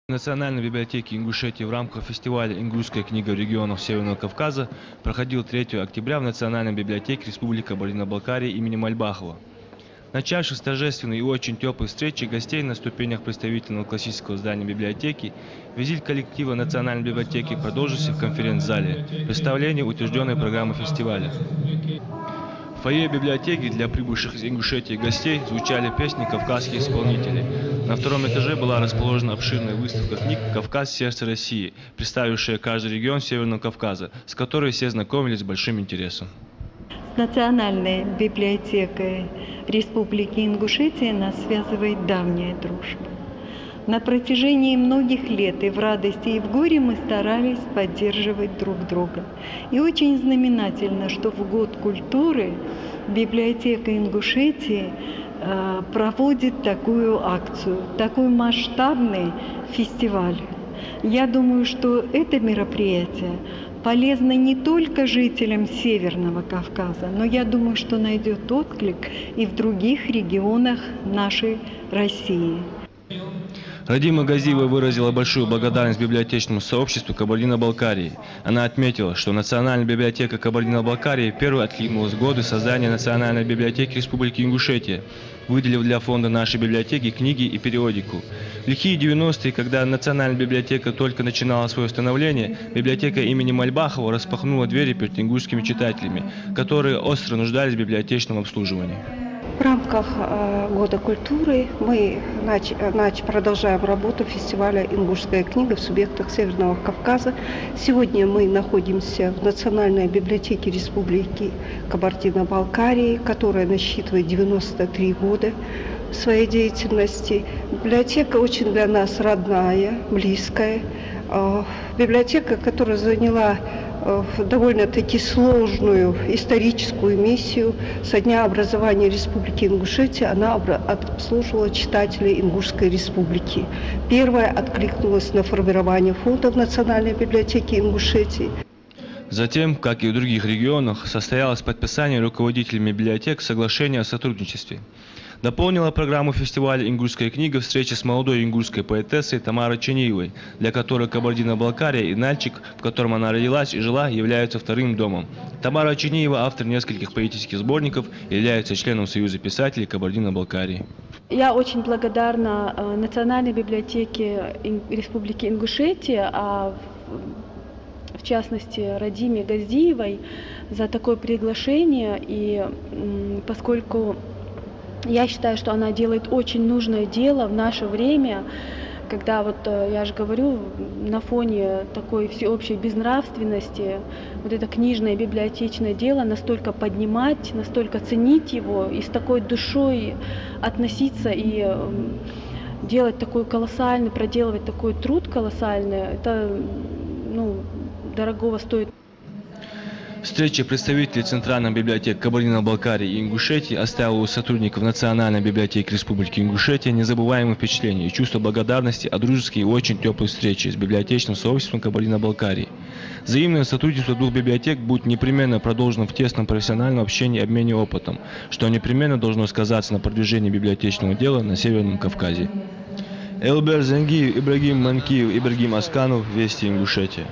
В Национальной библиотеке Ингушетии в рамках фестиваля «Ингушская книга регионов Северного Кавказа» проходил 3 октября в Национальной библиотеке Республики Кабардино-Балкария имени Мальбахова. Начавшись с торжественной и очень теплой встречи гостей на ступенях представительного классического здания библиотеки, визит коллектива Национальной библиотеки продолжился в конференц-зале представление утвержденной программы фестиваля. В фойе библиотеки для прибывших из Ингушетии гостей звучали песни кавказских исполнителей. На 2-м этаже была расположена обширная выставка книг «Кавказ. Сердце России», представившая каждый регион Северного Кавказа, с которой все знакомились с большим интересом. С Национальной библиотекой Республики Ингушетия нас связывает давняя дружба. На протяжении многих лет и в радости, и в горе мы старались поддерживать друг друга. И очень знаменательно, что в год культуры библиотека Ингушетии проводит такую акцию, такой масштабный фестиваль. Я думаю, что это мероприятие полезно не только жителям Северного Кавказа, но я думаю, что найдет отклик и в других регионах нашей России. Радима Газиева выразила большую благодарность библиотечному сообществу Кабардино-Балкарии. Она отметила, что Национальная библиотека Кабардино-Балкарии первой откликнулась в годы создания Национальной библиотеки Республики Ингушетия, выделив для фонда нашей библиотеки книги и периодику. В лихие 90-е, когда Национальная библиотека только начинала свое становление, библиотека имени Мальбахова распахнула двери перед ингушскими читателями, которые остро нуждались в библиотечном обслуживании. В рамках Года культуры мы продолжаем работу фестиваля «Ингушская книга» в субъектах Северного Кавказа. Сегодня мы находимся в Национальной библиотеке Республики Кабардино-Балкарии, которая насчитывает 93 года своей деятельности. Библиотека очень для нас родная, близкая. Библиотека, которая заняла довольно-таки сложную историческую миссию. Со дня образования Республики Ингушетия она обслуживала читателей Ингушской республики. Первая откликнулась на формирование фонда в Национальной библиотеке Ингушетии. Затем, как и в других регионах, состоялось подписание руководителями библиотек соглашения о сотрудничестве. Дополнила программу фестиваля «Ингушская книга» встреча с молодой ингушской поэтессой Тамарой Чениевой, для которой Кабардино-Балкария и Нальчик, в котором она родилась и жила, являются вторым домом. Тамара Чениева, автор нескольких поэтических сборников, является членом Союза писателей Кабардино-Балкарии. Я очень благодарна Национальной библиотеке Республики Ингушетия, в частности Радиме Газиевой, за такое приглашение, и поскольку я считаю, что она делает очень нужное дело в наше время, когда, вот я же говорю, на фоне такой всеобщей безнравственности, вот это книжное библиотечное дело настолько поднимать, настолько ценить его и с такой душой относиться и делать такой колоссальный, проделывать такой труд колоссальный, это, дорогого стоит. Встреча представителей Центральной библиотеки Кабардино-Балкарии и Ингушетии оставила у сотрудников Национальной библиотеки Республики Ингушетия незабываемые впечатления и чувство благодарности о дружеской и очень теплой встрече с библиотечным сообществом Кабардино-Балкарии. Взаимное сотрудничество двух библиотек будет непременно продолжено в тесном профессиональном общении и обмене опытом, что непременно должно сказаться на продвижении библиотечного дела на Северном Кавказе. Элбер Зангиев, Ибрагим Манкиев, Ибрагим Асканов, Вести Ингушетия.